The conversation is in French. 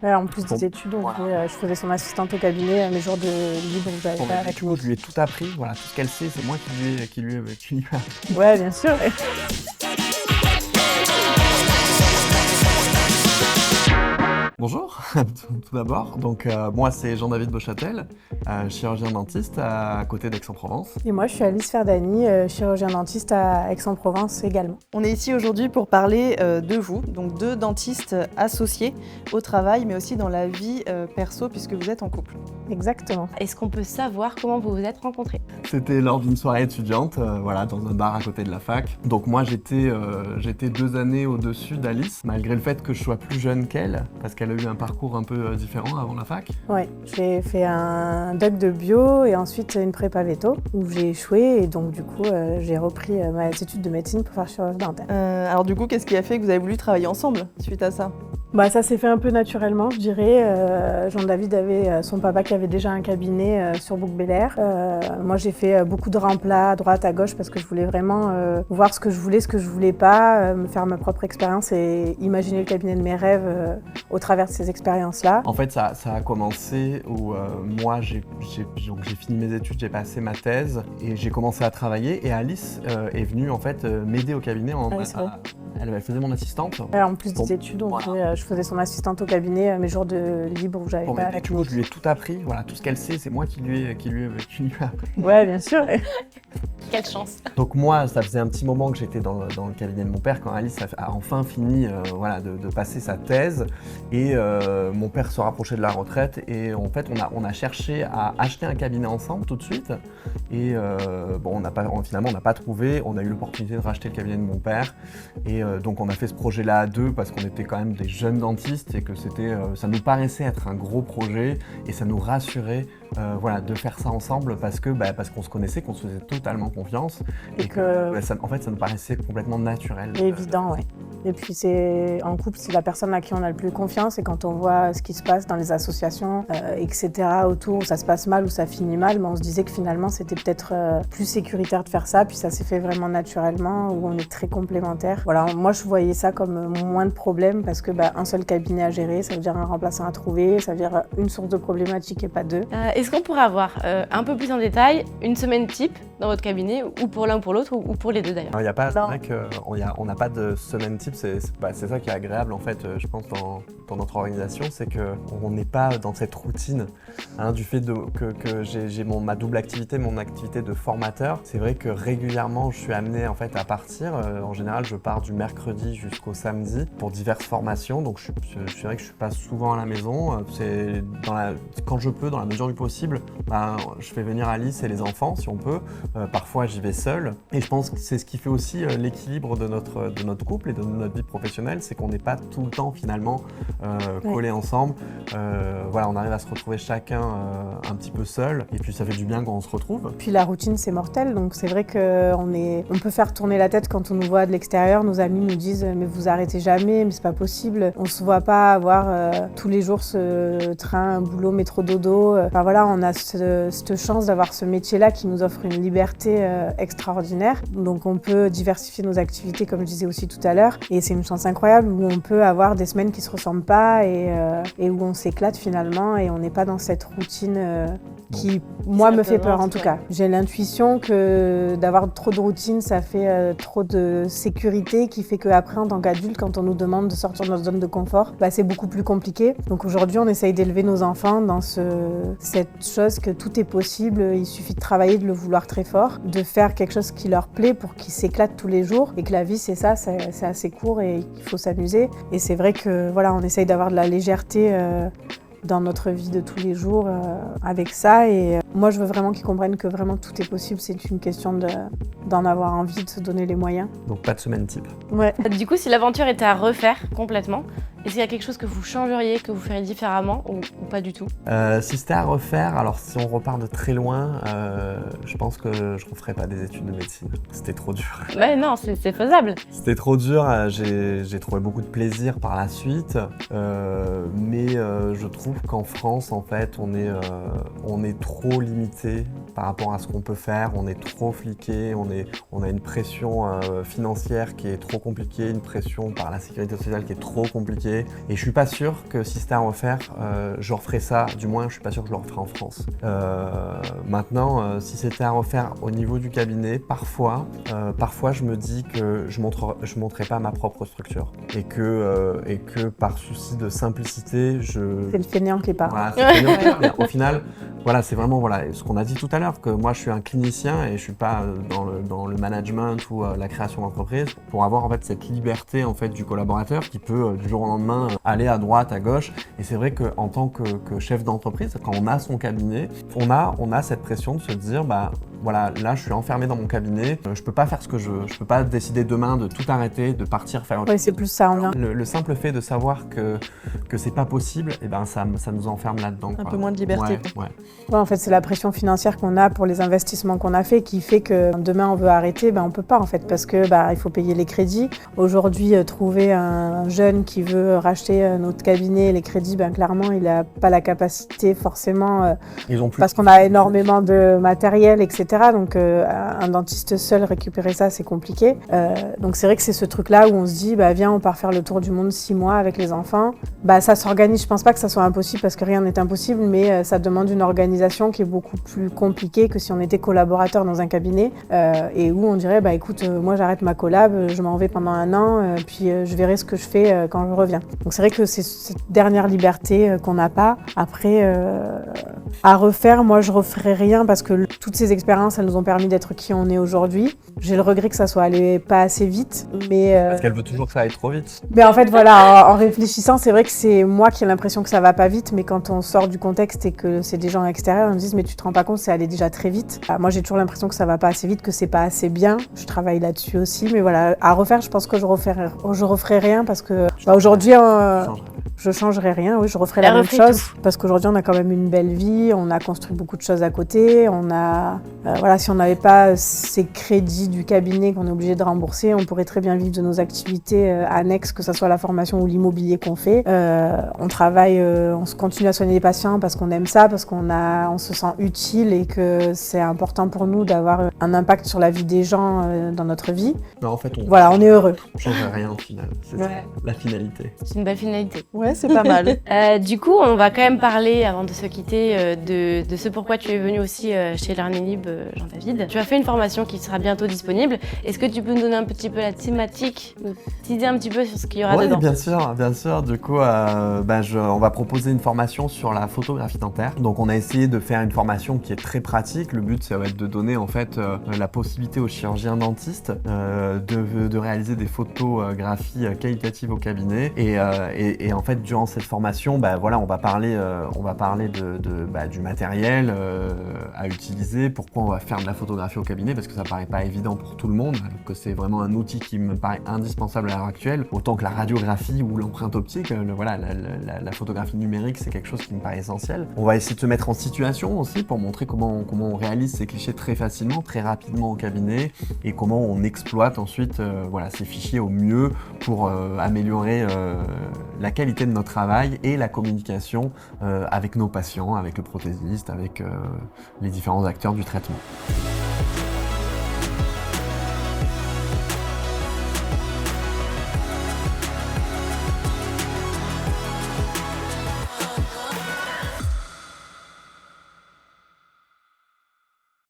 Ouais, en plus Donc, des études, donc, voilà. je faisais son assistante au cabinet mes jours de libre où j'avais Bon, pas bah, à la du coup, je lui ai tout appris. Voilà, tout ce qu'elle sait, c'est moi qui lui ai appris. Ouais, bien sûr. Bonjour, tout d'abord. Donc, moi, c'est Jean-David Beauchâtel, chirurgien dentiste à côté d'Aix-en-Provence. Et moi, je suis Alice Ferdani, chirurgien dentiste à Aix-en-Provence également. On est ici aujourd'hui pour parler de vous, donc deux dentistes associés au travail, mais aussi dans la vie perso, puisque vous êtes en couple. Exactement. Est-ce qu'on peut savoir comment vous vous êtes rencontrés? C'était lors d'une soirée étudiante, voilà, dans un bar à côté de la fac. Donc moi, j'étais 2 années au-dessus d'Alice, malgré le fait que je sois plus jeune qu'elle, parce qu'elle a eu un parcours un peu différent avant la fac. Ouais, j'ai fait un doc de bio et ensuite une prépa veto où j'ai échoué et donc du coup j'ai repris mes études de médecine pour faire chirurgie dentaire. Alors du coup, qu'est-ce qui a fait que vous avez voulu travailler ensemble suite à ça? Bah ça s'est fait un peu naturellement, je dirais. Jean-David avait son papa qui avait déjà un cabinet sur Bouc-Bel-Air. Moi j'ai fait beaucoup de remplats à droite, à gauche parce que je voulais vraiment voir ce que je voulais, ce que je voulais pas, me faire ma propre expérience et imaginer le cabinet de mes rêves au travers de ces expériences-là. En fait, ça a commencé où moi, j'ai fini mes études, j'ai passé ma thèse et j'ai commencé à travailler. Et Alice est venue en fait m'aider au cabinet. Ouais, c'est vrai. Elle faisait mon assistante. En plus des Bon, études, donc, voilà. je faisais son assistante au cabinet mes jours de libre où j'avais Bon, pas bah, à la du coup, je lui ai tout appris. Voilà, tout ce qu'elle sait, c'est moi qui lui ai appris. Ouais, bien sûr. Quelle chance! Donc moi, ça faisait un petit moment que j'étais dans le cabinet de mon père quand Alice a enfin fini voilà, de passer sa thèse et mon père se rapprochait de la retraite et en fait on a cherché à acheter un cabinet ensemble tout de suite et bon, finalement on n'a pas trouvé, on a eu l'opportunité de racheter le cabinet de mon père et donc on a fait ce projet-là à deux parce qu'on était quand même des jeunes dentistes et que ça nous paraissait être un gros projet et ça nous rassurait voilà, de faire ça ensemble parce qu'on se connaissait, qu'on se faisait totalement confiance et que en fait ça nous paraissait complètement naturel. Évident, ouais. Et puis c'est en couple, c'est la personne à qui on a le plus confiance et quand on voit ce qui se passe dans les associations, etc. autour, où ça se passe mal ou ça finit mal, on se disait que finalement c'était peut-être plus sécuritaire de faire ça, puis ça s'est fait vraiment naturellement, où on est très complémentaires. Voilà, moi je voyais ça comme moins de problèmes parce que un seul cabinet à gérer, ça veut dire un remplaçant à trouver, ça veut dire une source de problématique et pas deux. Est-ce qu'on pourrait avoir un peu plus en détail une semaine type dans votre cabinet, ou pour l'un ou pour l'autre, ou pour les deux d'ailleurs? Il y a pas, c'est vrai qu'on n'a pas de semaine type, c'est ça qui est agréable en fait, je pense, dans notre organisation, c'est qu'on n'est pas dans cette routine du fait que j'ai ma double activité, mon activité de formateur. C'est vrai que régulièrement je suis amené en fait à partir, en général je pars du mercredi jusqu'au samedi pour diverses formations, donc je dirais que je suis pas souvent à la maison, quand je peux, dans la mesure du possible, je fais venir Alice et les enfants si on peut. Parfois j'y vais seul et je pense que c'est ce qui fait aussi l'équilibre de notre couple et de notre vie professionnelle, c'est qu'on n'est pas tout le temps finalement collés ensemble. Voilà, on arrive à se retrouver chacun un petit peu seul et puis ça fait du bien quand on se retrouve. Puis la routine c'est mortel, donc c'est vrai qu'on peut faire tourner la tête quand on nous voit de l'extérieur. Nos amis nous disent mais vous arrêtez jamais, mais c'est pas possible. On se voit pas avoir tous les jours ce train, boulot, métro, dodo. Enfin voilà, on a cette chance d'avoir ce métier-là qui nous offre une liberté extraordinaire. Donc on peut diversifier nos activités comme je disais aussi tout à l'heure et c'est une chance incroyable où on peut avoir des semaines qui se ressemblent pas et où on s'éclate finalement et on n'est pas dans cette routine qui, moi, me fait peur en tout cas. J'ai l'intuition que d'avoir trop de routine, ça fait trop de sécurité qui fait qu'après, en tant qu'adulte, quand on nous demande de sortir de notre zone de confort, c'est beaucoup plus compliqué. Donc aujourd'hui, on essaye d'élever nos enfants dans cette chose que tout est possible, il suffit de travailler, de le vouloir très fort, de faire quelque chose qui leur plaît pour qu'ils s'éclatent tous les jours et que la vie, c'est ça, c'est assez court et qu'il faut s'amuser. Et c'est vrai que voilà, on essaye d'avoir de la légèreté dans notre vie de tous les jours avec ça et moi je veux vraiment qu'ils comprennent que vraiment tout est possible, c'est une question d'en avoir envie, de se donner les moyens. Donc pas de semaine type. Ouais. Du coup, si l'aventure était à refaire complètement, est-ce qu'il y a quelque chose que vous changeriez, que vous feriez différemment ou pas du tout? Si c'était à refaire, alors si on repart de très loin, je pense que je ne referais pas des études de médecine. C'était trop dur. Ouais, non, c'est faisable. C'était trop dur, j'ai trouvé beaucoup de plaisir par la suite, mais je trouve qu'en France, en fait, on est trop limité par rapport à ce qu'on peut faire. On est trop fliqué, on a une pression financière qui est trop compliquée, une pression par la sécurité sociale qui est trop compliquée. Et je suis pas sûr que si c'était à refaire, je referais ça. Du moins, je suis pas sûr que je le referais en France. Maintenant, si c'était à refaire au niveau du cabinet, parfois, je me dis que je montrerai pas ma propre structure et que par souci de simplicité, C'est le fainéant qui parle. Voilà, c'est le fainéant qui parle. Au final, voilà, c'est vraiment ce qu'on a dit tout à l'heure, que moi je suis un clinicien et je suis pas dans le management ou la création d'entreprise pour avoir en fait cette liberté en fait du collaborateur qui peut du jour au lendemain aller à droite, à gauche. Et c'est vrai qu'en tant que chef d'entreprise, quand on a son cabinet, on a cette pression de se dire voilà, là je suis enfermé dans mon cabinet, je peux pas faire ce que je veux, je peux pas décider demain de tout arrêter, de partir faire autre chose. Oui, c'est plus ça, on vient. Le simple fait de savoir que c'est pas possible, et ben ça nous enferme là-dedans. Un peu moins de liberté. Ouais. Ouais, en fait, c'est la pression financière qu'on a pour les investissements qu'on a fait qui fait que demain on veut arrêter, on peut pas en fait parce que il faut payer les crédits. Aujourd'hui, trouver un jeune qui veut racheter notre cabinet, les crédits, clairement, il a pas la capacité forcément parce qu'on a énormément de matériel, etc. Donc un dentiste seul récupérer ça, c'est compliqué. Donc c'est vrai que c'est ce truc-là où on se dit, viens, on part faire le tour du monde 6 mois avec les enfants. Ça s'organise. Je pense pas que ça soit impossible parce que rien n'est impossible, mais ça demande une organisation qui est beaucoup plus compliquée que si on était collaborateur dans un cabinet et où on dirait, écoute, moi j'arrête ma collab, je m'en vais pendant 1 an, puis je verrai ce que je fais quand je reviens. Donc c'est vrai que c'est cette dernière liberté qu'on n'a pas. Après, à refaire, moi je referais rien parce que toutes ces expériences, elles nous ont permis d'être qui on est aujourd'hui. J'ai le regret que ça soit allé pas assez vite, mais... Parce qu'elle veut toujours que ça aille trop vite. Mais en fait, voilà, en réfléchissant, c'est vrai que c'est moi qui ai l'impression que ça va pas vite, mais quand on sort du contexte et que c'est des gens extérieurs, ils me disent mais tu te rends pas compte, c'est allé déjà très vite. Moi, j'ai toujours l'impression que ça va pas assez vite, que c'est pas assez bien. Je travaille là-dessus aussi, mais voilà, à refaire, je pense que je referai rien parce que aujourd'hui, je changerai rien. Oui, je referai la même chose parce qu'aujourd'hui, on a quand même une belle vie, on a construit beaucoup de choses à côté, on a si on n'avait pas ces crédits du cabinet qu'on est obligé de rembourser, on pourrait très bien vivre de nos activités annexes, que ce soit la formation ou l'immobilier qu'on fait. On travaille, on continue à soigner les patients parce qu'on aime ça, parce on se sent utile et que c'est important pour nous d'avoir un impact sur la vie des gens dans notre vie. Non, en fait, on est heureux. On change rien au final, c'est ça, la finalité. C'est une belle finalité. Ouais, c'est pas mal. Du coup, on va quand même parler, avant de se quitter, de ce pourquoi tu es venu aussi chez Learninlib, Jean-David. Tu as fait une formation qui sera bientôt disponible. Est-ce que tu peux nous donner un petit peu la thématique, nous teaser un petit peu sur ce qu'il y aura dedans? Oui, bien sûr. Du coup, on va proposer une formation sur la photographie dentaire. Donc, on a essayé de faire une formation qui est très pratique. Le but, ça va être de donner en fait la possibilité aux chirurgiens dentistes de réaliser des photographies qualitatives au cabinet. Et en fait, durant cette formation, on va parler du matériel à utiliser, pourquoi on va faire de la photographie au cabinet, parce que ça paraît pas évident pour tout le monde, alors que c'est vraiment un outil qui me paraît indispensable à l'heure actuelle, autant que la radiographie ou l'empreinte optique. La photographie numérique, c'est quelque chose qui me paraît essentiel. On va essayer de se mettre en situation aussi pour montrer comment on réalise ces clichés très facilement, très rapidement au cabinet, et comment on exploite ensuite ces fichiers au mieux pour améliorer la qualité de notre travail et la communication avec nos patients, avec le prothésiste, avec les différents acteurs du traitement.